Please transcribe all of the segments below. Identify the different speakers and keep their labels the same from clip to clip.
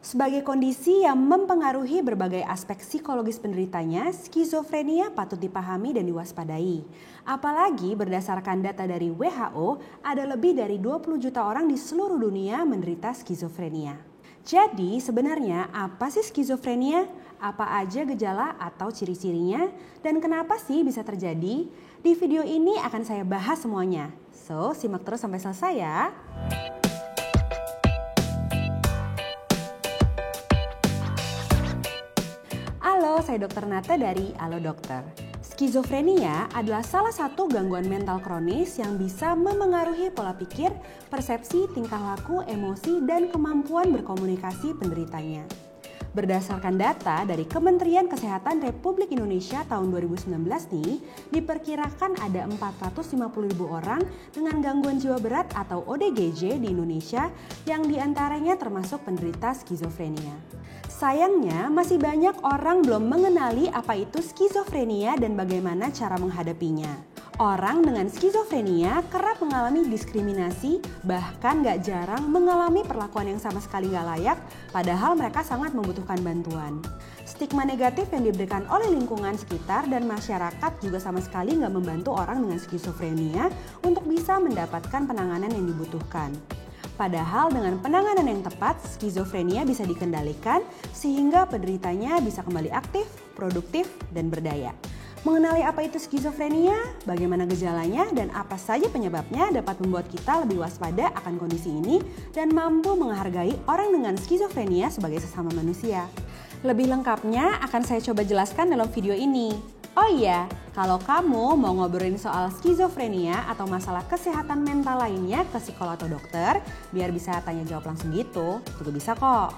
Speaker 1: Sebagai kondisi yang mempengaruhi berbagai aspek psikologis penderitanya, skizofrenia patut dipahami dan diwaspadai. Apalagi berdasarkan data dari WHO, ada lebih dari 20 juta orang di seluruh dunia menderita skizofrenia. Jadi sebenarnya apa sih skizofrenia? Apa aja gejala atau ciri-cirinya? Dan kenapa sih bisa terjadi? Di video ini akan saya bahas semuanya. So, simak terus sampai selesai ya. Halo, saya Dr. Nata dari Halo Dokter. Skizofrenia adalah salah satu gangguan mental kronis yang bisa memengaruhi pola pikir, persepsi, tingkah laku, emosi, dan kemampuan berkomunikasi penderitanya. Berdasarkan data dari Kementerian Kesehatan Republik Indonesia tahun 2019 nih, diperkirakan ada 450.000 orang dengan gangguan jiwa berat atau ODGJ di Indonesia yang diantaranya termasuk penderita skizofrenia. Sayangnya masih banyak orang belum mengenali apa itu skizofrenia dan bagaimana cara menghadapinya. Orang dengan skizofrenia kerap mengalami diskriminasi, bahkan gak jarang mengalami perlakuan yang sama sekali gak layak, padahal mereka sangat membutuhkan bantuan. Stigma negatif yang diberikan oleh lingkungan sekitar dan masyarakat juga sama sekali gak membantu orang dengan skizofrenia untuk bisa mendapatkan penanganan yang dibutuhkan. Padahal dengan penanganan yang tepat, skizofrenia bisa dikendalikan sehingga penderitanya bisa kembali aktif, produktif, dan berdaya. Mengenali apa itu skizofrenia, bagaimana gejalanya, dan apa saja penyebabnya dapat membuat kita lebih waspada akan kondisi ini dan mampu menghargai orang dengan skizofrenia sebagai sesama manusia. Lebih lengkapnya akan saya coba jelaskan dalam video ini. Oh iya, kalau kamu mau ngobrolin soal skizofrenia atau masalah kesehatan mental lainnya ke psikolog atau dokter, biar bisa tanya jawab langsung gitu, juga bisa kok.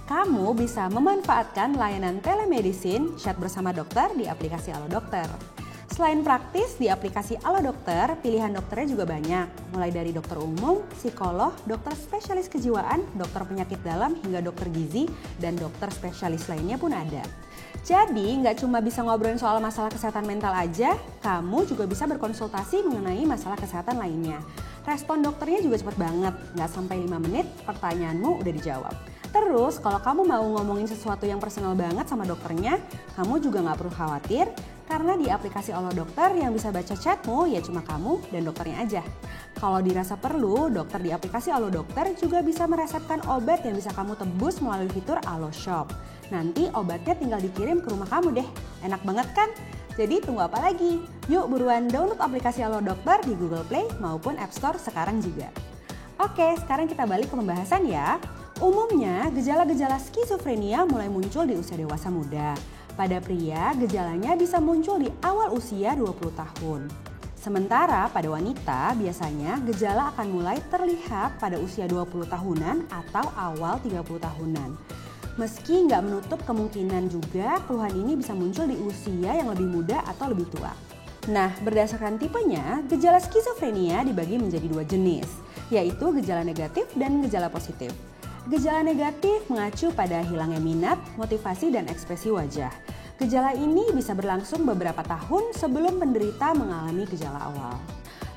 Speaker 1: Kamu bisa memanfaatkan layanan telemedicine chat bersama dokter di aplikasi Halo Dokter. Selain praktis, di aplikasi Halo Dokter, pilihan dokternya juga banyak. Mulai dari dokter umum, psikolog, dokter spesialis kejiwaan, dokter penyakit dalam, hingga dokter gizi, dan dokter spesialis lainnya pun ada. Jadi nggak cuma bisa ngobrolin soal masalah kesehatan mental aja, kamu juga bisa berkonsultasi mengenai masalah kesehatan lainnya. Respon dokternya juga cepat banget, nggak sampai 5 menit pertanyaanmu udah dijawab. Terus kalau kamu mau ngomongin sesuatu yang personal banget sama dokternya, kamu juga nggak perlu khawatir karena di aplikasi Halo Dokter yang bisa baca chatmu ya cuma kamu dan dokternya aja. Kalau dirasa perlu, dokter di aplikasi Halo Dokter juga bisa meresepkan obat yang bisa kamu tebus melalui fitur Halo Shop. Nanti obatnya tinggal dikirim ke rumah kamu deh. Enak banget kan? Jadi tunggu apa lagi? Yuk buruan download aplikasi Halo Dokter di Google Play maupun App Store sekarang juga. Oke, sekarang kita balik ke pembahasan ya. Umumnya, gejala-gejala skizofrenia mulai muncul di usia dewasa muda. Pada pria, gejalanya bisa muncul di awal usia 20 tahun. Sementara pada wanita, biasanya gejala akan mulai terlihat pada usia 20 tahunan atau awal 30 tahunan. Meski nggak menutup kemungkinan juga keluhan ini bisa muncul di usia yang lebih muda atau lebih tua. Nah, berdasarkan tipenya, gejala skizofrenia dibagi menjadi 2 jenis, yaitu gejala negatif dan gejala positif. Gejala negatif mengacu pada hilangnya minat, motivasi, dan ekspresi wajah. Gejala ini bisa berlangsung beberapa tahun sebelum penderita mengalami gejala awal.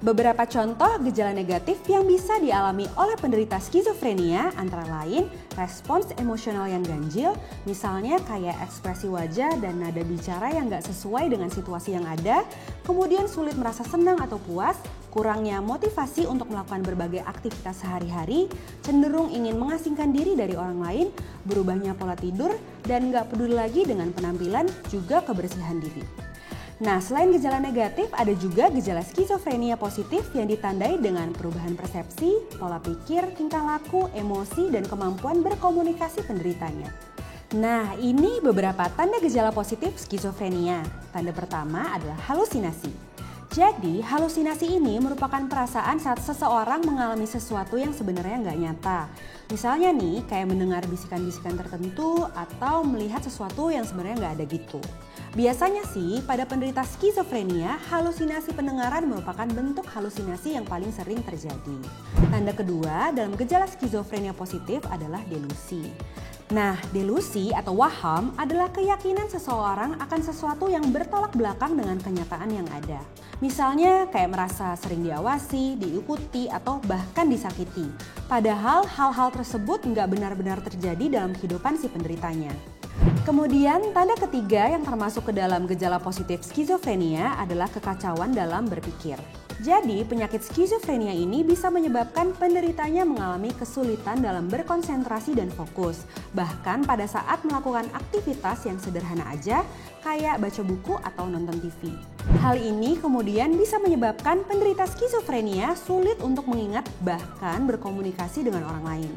Speaker 1: Beberapa contoh gejala negatif yang bisa dialami oleh penderita skizofrenia antara lain respons emosional yang ganjil, misalnya kayak ekspresi wajah dan nada bicara yang gak sesuai dengan situasi yang ada, kemudian sulit merasa senang atau puas, kurangnya motivasi untuk melakukan berbagai aktivitas sehari-hari, cenderung ingin mengasingkan diri dari orang lain, berubahnya pola tidur, dan gak peduli lagi dengan penampilan juga kebersihan diri. Nah, selain gejala negatif, ada juga gejala skizofrenia positif yang ditandai dengan perubahan persepsi, pola pikir, tingkah laku, emosi, dan kemampuan berkomunikasi penderitanya. Nah, ini beberapa tanda gejala positif skizofrenia. Tanda pertama adalah halusinasi. Jadi, halusinasi ini merupakan perasaan saat seseorang mengalami sesuatu yang sebenarnya nggak nyata. Misalnya nih, kayak mendengar bisikan-bisikan tertentu atau melihat sesuatu yang sebenarnya nggak ada gitu. Biasanya sih, pada penderita skizofrenia, halusinasi pendengaran merupakan bentuk halusinasi yang paling sering terjadi. Tanda kedua dalam gejala skizofrenia positif adalah delusi. Nah, delusi atau waham adalah keyakinan seseorang akan sesuatu yang bertolak belakang dengan kenyataan yang ada. Misalnya kayak merasa sering diawasi, diikuti, atau bahkan disakiti. Padahal hal-hal tersebut nggak benar-benar terjadi dalam kehidupan si penderitanya. Kemudian tanda ketiga yang termasuk ke dalam gejala positif skizofrenia adalah kekacauan dalam berpikir. Jadi penyakit skizofrenia ini bisa menyebabkan penderitanya mengalami kesulitan dalam berkonsentrasi dan fokus. Bahkan pada saat melakukan aktivitas yang sederhana aja kayak baca buku atau nonton TV. Hal ini kemudian bisa menyebabkan penderita skizofrenia sulit untuk mengingat bahkan berkomunikasi dengan orang lain.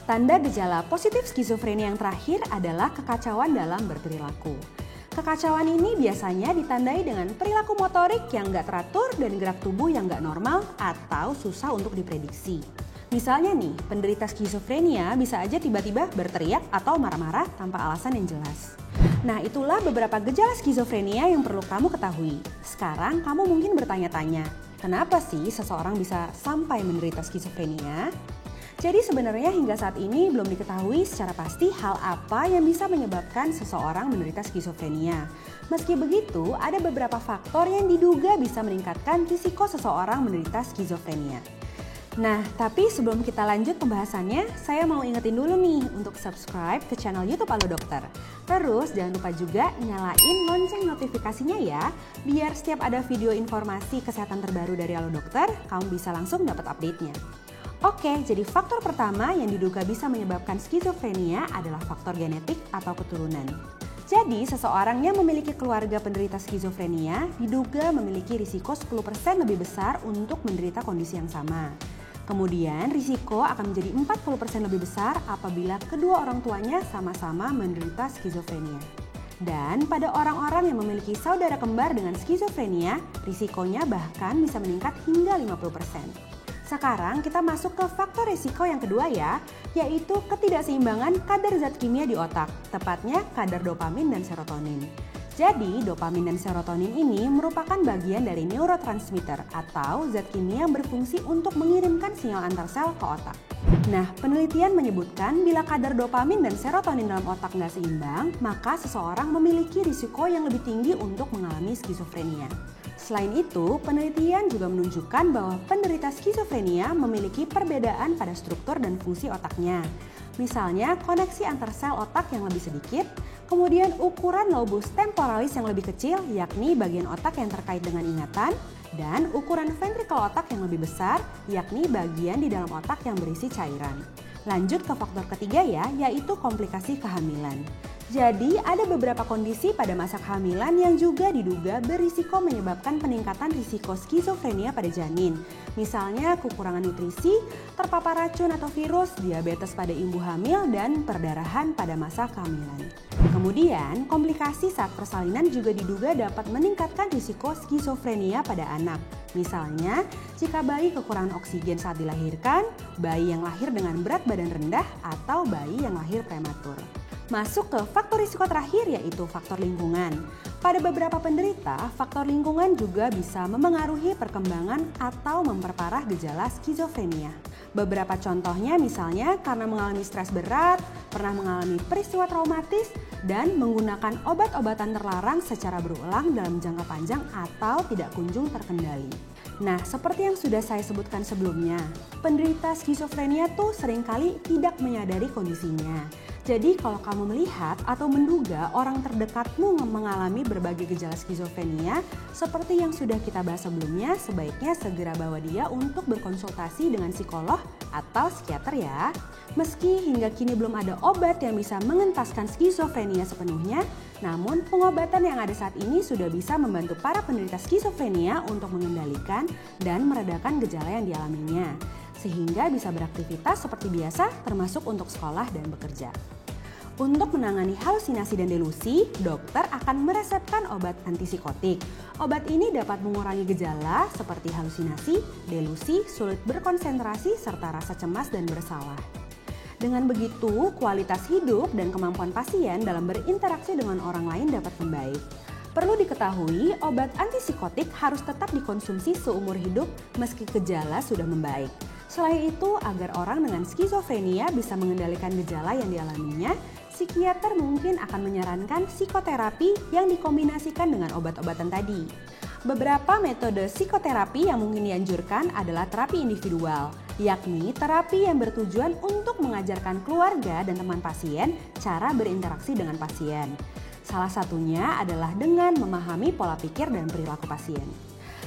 Speaker 1: Tanda gejala positif skizofrenia yang terakhir adalah kekacauan dalam berperilaku. Kekacauan ini biasanya ditandai dengan perilaku motorik yang nggak teratur dan gerak tubuh yang nggak normal atau susah untuk diprediksi. Misalnya nih, penderita skizofrenia bisa aja tiba-tiba berteriak atau marah-marah tanpa alasan yang jelas. Nah, itulah beberapa gejala skizofrenia yang perlu kamu ketahui. Sekarang kamu mungkin bertanya-tanya, kenapa sih seseorang bisa sampai menderita skizofrenia? Jadi sebenarnya hingga saat ini belum diketahui secara pasti hal apa yang bisa menyebabkan seseorang menderita skizofrenia. Meski begitu, ada beberapa faktor yang diduga bisa meningkatkan risiko seseorang menderita skizofrenia. Nah, tapi sebelum kita lanjut pembahasannya, saya mau ingetin dulu nih untuk subscribe ke channel YouTube Halo Dokter. Terus jangan lupa juga nyalain lonceng notifikasinya ya, biar setiap ada video informasi kesehatan terbaru dari Halo Dokter, kamu bisa langsung dapat update-nya. Oke, jadi faktor pertama yang diduga bisa menyebabkan skizofrenia adalah faktor genetik atau keturunan. Jadi, seseorang yang memiliki keluarga penderita skizofrenia diduga memiliki risiko 10% lebih besar untuk menderita kondisi yang sama. Kemudian, risiko akan menjadi 40% lebih besar apabila kedua orang tuanya sama-sama menderita skizofrenia. Dan pada orang-orang yang memiliki saudara kembar dengan skizofrenia, risikonya bahkan bisa meningkat hingga 50%. Sekarang kita masuk ke faktor risiko yang kedua ya, yaitu ketidakseimbangan kadar zat kimia di otak, tepatnya kadar dopamin dan serotonin. Jadi dopamin dan serotonin ini merupakan bagian dari neurotransmitter atau zat kimia yang berfungsi untuk mengirimkan sinyal antar sel ke otak. Nah, penelitian menyebutkan bila kadar dopamin dan serotonin dalam otak nggak seimbang, maka seseorang memiliki risiko yang lebih tinggi untuk mengalami skizofrenia. Selain itu, penelitian juga menunjukkan bahwa penderita skizofrenia memiliki perbedaan pada struktur dan fungsi otaknya. Misalnya, koneksi antar sel otak yang lebih sedikit, kemudian ukuran lobus temporalis yang lebih kecil, yakni bagian otak yang terkait dengan ingatan, dan ukuran ventrikel otak yang lebih besar, yakni bagian di dalam otak yang berisi cairan. Lanjut ke faktor ketiga ya, yaitu komplikasi kehamilan. Jadi ada beberapa kondisi pada masa kehamilan yang juga diduga berisiko menyebabkan peningkatan risiko skizofrenia pada janin. Misalnya kekurangan nutrisi, terpapar racun atau virus, diabetes pada ibu hamil, dan perdarahan pada masa kehamilan. Kemudian komplikasi saat persalinan juga diduga dapat meningkatkan risiko skizofrenia pada anak. Misalnya jika bayi kekurangan oksigen saat dilahirkan, bayi yang lahir dengan berat badan rendah, atau bayi yang lahir prematur. Masuk ke faktor risiko terakhir yaitu faktor lingkungan. Pada beberapa penderita, faktor lingkungan juga bisa memengaruhi perkembangan atau memperparah gejala skizofrenia. Beberapa contohnya misalnya karena mengalami stres berat, pernah mengalami peristiwa traumatis, dan menggunakan obat-obatan terlarang secara berulang dalam jangka panjang atau tidak kunjung terkendali. Nah, seperti yang sudah saya sebutkan sebelumnya, penderita skizofrenia tuh seringkali tidak menyadari kondisinya. Jadi kalau kamu melihat atau menduga orang terdekatmu mengalami berbagai gejala skizofrenia, seperti yang sudah kita bahas sebelumnya, sebaiknya segera bawa dia untuk berkonsultasi dengan psikolog atau psikiater ya. Meski hingga kini belum ada obat yang bisa mengentaskan skizofrenia sepenuhnya, namun pengobatan yang ada saat ini sudah bisa membantu para penderita skizofrenia untuk mengendalikan dan meredakan gejala yang dialaminya, sehingga bisa beraktivitas seperti biasa termasuk untuk sekolah dan bekerja. Untuk menangani halusinasi dan delusi, dokter akan meresepkan obat antipsikotik. Obat ini dapat mengurangi gejala seperti halusinasi, delusi, sulit berkonsentrasi, serta rasa cemas dan bersalah. Dengan begitu, kualitas hidup dan kemampuan pasien dalam berinteraksi dengan orang lain dapat membaik. Perlu diketahui, obat antipsikotik harus tetap dikonsumsi seumur hidup meski gejala sudah membaik. Selain itu, agar orang dengan skizofrenia bisa mengendalikan gejala yang dialaminya, psikiater mungkin akan menyarankan psikoterapi yang dikombinasikan dengan obat-obatan tadi. Beberapa metode psikoterapi yang mungkin dianjurkan adalah terapi individual, yakni terapi yang bertujuan untuk mengajarkan keluarga dan teman pasien cara berinteraksi dengan pasien. Salah satunya adalah dengan memahami pola pikir dan perilaku pasien.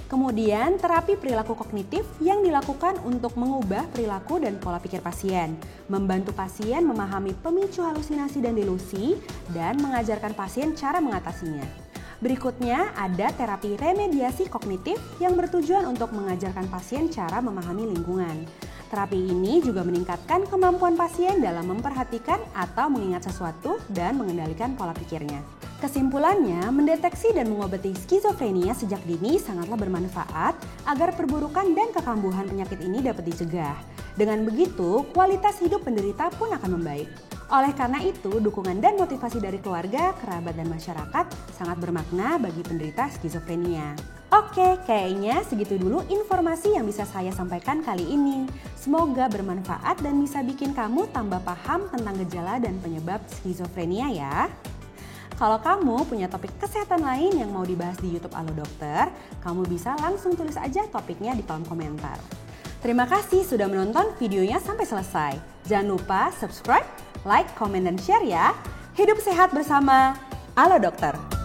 Speaker 1: Kemudian, terapi perilaku kognitif yang dilakukan untuk mengubah perilaku dan pola pikir pasien, membantu pasien memahami pemicu halusinasi dan delusi, dan mengajarkan pasien cara mengatasinya. Berikutnya, ada terapi remediasi kognitif yang bertujuan untuk mengajarkan pasien cara memahami lingkungan. Terapi ini juga meningkatkan kemampuan pasien dalam memperhatikan atau mengingat sesuatu dan mengendalikan pola pikirnya. Kesimpulannya, mendeteksi dan mengobati skizofrenia sejak dini sangatlah bermanfaat agar perburukan dan kekambuhan penyakit ini dapat dicegah. Dengan begitu, kualitas hidup penderita pun akan membaik. Oleh karena itu, dukungan dan motivasi dari keluarga, kerabat, dan masyarakat sangat bermakna bagi penderita skizofrenia. Oke, kayaknya segitu dulu informasi yang bisa saya sampaikan kali ini. Semoga bermanfaat dan bisa bikin kamu tambah paham tentang gejala dan penyebab skizofrenia ya. Kalau kamu punya topik kesehatan lain yang mau dibahas di YouTube Alo Dokter, kamu bisa langsung tulis aja topiknya di kolom komentar. Terima kasih sudah menonton videonya sampai selesai. Jangan lupa subscribe, like, komen, dan share ya. Hidup sehat bersama Alo Dokter.